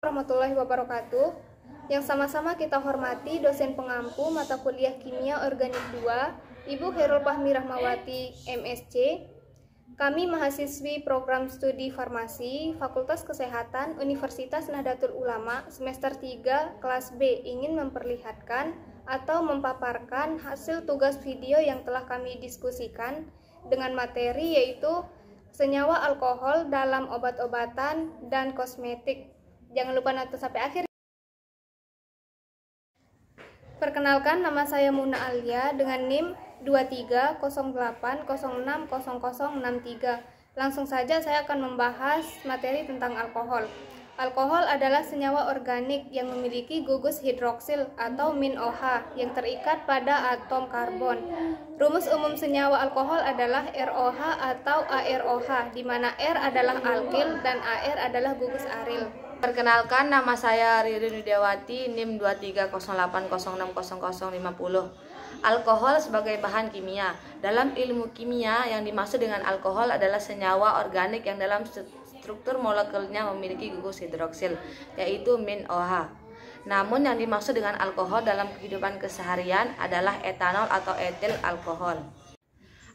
Warahmatullahi wabarakatuh. Yang sama-sama kita hormati dosen pengampu mata kuliah Kimia Organik 2, Ibu Khairul Fahmi Rahmawati, MSc. Kami mahasiswi program studi farmasi Fakultas Kesehatan Universitas Nahdlatul Ulama semester 3 kelas B ingin memperlihatkan atau memaparkan hasil tugas video yang telah kami diskusikan dengan materi yaitu senyawa alkohol dalam obat-obatan dan kosmetik. Jangan lupa nonton sampai akhir. Perkenalkan, nama saya Muna Alia dengan NIM 2308060063. Langsung saja saya akan membahas materi tentang alkohol. Alkohol adalah senyawa organik yang memiliki gugus hidroksil atau min-OH yang terikat pada atom karbon. Rumus umum senyawa alkohol adalah ROH atau AROH, di mana R adalah alkil dan AR adalah gugus aril. Perkenalkan, nama saya Ririn Widiawati, NIM 2308060050. Alkohol sebagai bahan kimia. Dalam ilmu kimia, yang dimaksud dengan alkohol adalah senyawa organik yang dalam struktur molekulnya memiliki gugus hidroksil, yaitu min-OH. Namun yang dimaksud dengan alkohol dalam kehidupan keseharian adalah etanol atau etil alkohol.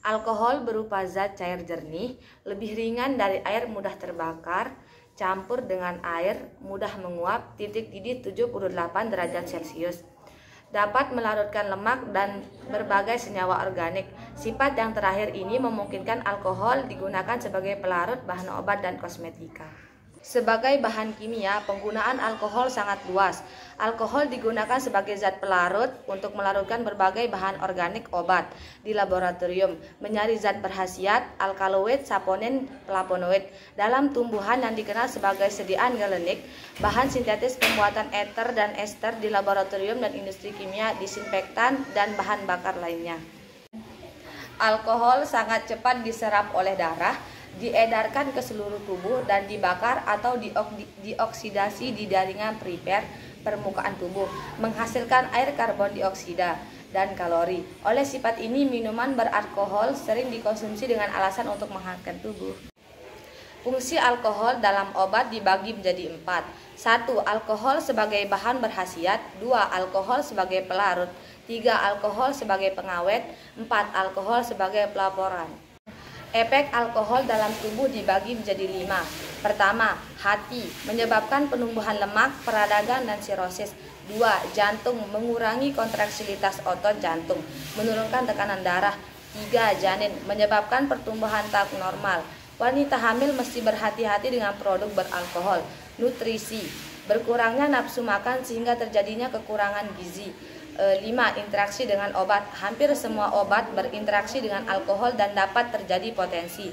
Alkohol berupa zat cair jernih, lebih ringan dari air, mudah terbakar, campur dengan air, mudah menguap, titik didih 78 derajat Celcius. Dapat melarutkan lemak dan berbagai senyawa organik. Sifat yang terakhir ini memungkinkan alkohol digunakan sebagai pelarut bahan obat dan kosmetika. Sebagai bahan kimia, penggunaan alkohol sangat luas. Alkohol digunakan sebagai zat pelarut untuk melarutkan berbagai bahan organik obat di laboratorium, menjadi zat berkhasiat, alkaloid, saponin, flavonoid. Dalam tumbuhan yang dikenal sebagai sediaan galenik, bahan sintetis pembuatan eter dan ester di laboratorium dan industri kimia, disinfektan, dan bahan bakar lainnya. Alkohol sangat cepat diserap oleh darah, diedarkan ke seluruh tubuh dan dibakar atau dioksidasi di jaringan perifer permukaan tubuh, menghasilkan air karbon dioksida dan kalori. Oleh sifat ini, minuman beralkohol sering dikonsumsi dengan alasan untuk menghangatkan tubuh. Fungsi alkohol dalam obat dibagi menjadi 4. 1. Alkohol sebagai bahan berkhasiat. 2. Alkohol sebagai pelarut. 3. Alkohol sebagai pengawet. 4. Alkohol sebagai pelaporan. Efek alkohol dalam tubuh dibagi menjadi 5. Pertama, hati, menyebabkan penumbuhan lemak, peradangan, dan sirosis. 2. Jantung, mengurangi kontraksilitas otot jantung, menurunkan tekanan darah. 3. Janin, menyebabkan pertumbuhan tak normal. Wanita hamil mesti berhati-hati dengan produk beralkohol. Nutrisi, berkurangnya nafsu makan sehingga terjadinya kekurangan gizi. 5. Interaksi dengan obat. Hampir semua obat berinteraksi dengan alkohol dan dapat terjadi potensi.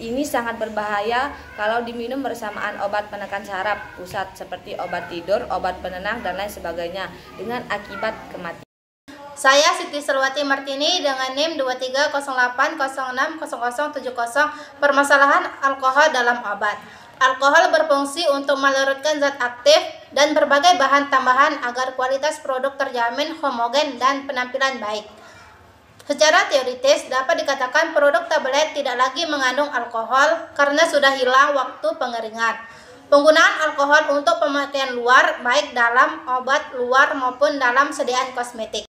Ini sangat berbahaya kalau diminum bersamaan obat penekan saraf pusat seperti obat tidur, obat penenang, dan lain sebagainya dengan akibat kematian. Saya Siti Selwati Martini dengan NIM 2308060070. Permasalahan alkohol dalam obat. Alkohol berfungsi untuk melarutkan zat aktif dan berbagai bahan tambahan agar kualitas produk terjamin homogen dan penampilan baik. Secara teoritis dapat dikatakan produk tablet tidak lagi mengandung alkohol karena sudah hilang waktu pengeringan. Penggunaan alkohol untuk pemakaian luar baik dalam obat luar maupun dalam sediaan kosmetik.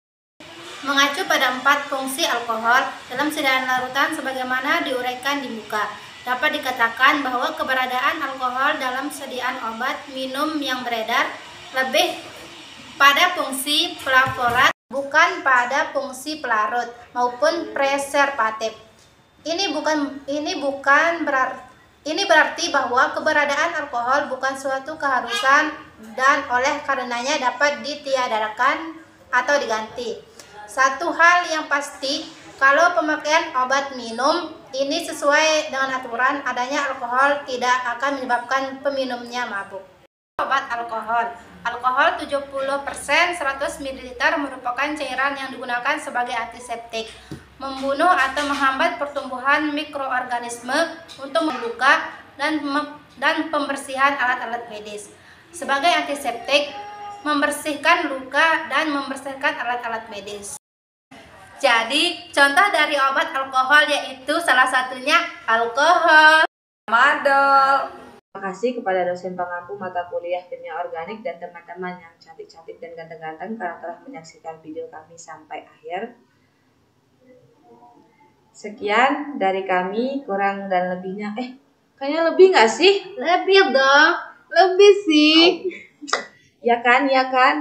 Mengacu pada 4 fungsi alkohol dalam sediaan larutan sebagaimana diuraikan di muka, dapat dikatakan bahwa keberadaan alkohol dalam sediaan obat minum yang beredar lebih pada fungsi pelaporat, bukan pada fungsi pelarut maupun preservatif. Ini berarti bahwa keberadaan alkohol bukan suatu keharusan dan oleh karenanya dapat ditiadakan atau diganti. Satu hal yang pasti, kalau pemakaian obat minum ini sesuai dengan aturan, adanya alkohol tidak akan menyebabkan peminumnya mabuk. Obat alkohol. Alkohol 70% 100 ml merupakan cairan yang digunakan sebagai antiseptik, membunuh atau menghambat pertumbuhan mikroorganisme, untuk meluka dan pembersihan alat-alat medis. Sebagai antiseptik, membersihkan luka dan membersihkan alat-alat medis. Jadi, contoh dari obat alkohol yaitu salah satunya alkohol, Tramadol, Terima kasih kepada dosen pengampu mata kuliah kimia organik dan teman-teman yang cantik-cantik dan ganteng-ganteng karena telah menyaksikan video kami sampai akhir. Sekian dari kami, kurang dan lebihnya. Kayaknya lebih nggak sih? Lebih dong. Lebih sih. Ya kan.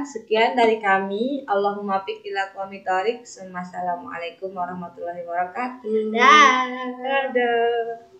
Sekian dari kami. Allahumma fiq ila aqwamit thoriq. Assalamualaikum warahmatullahi wabarakatuh. Dah. Dadah.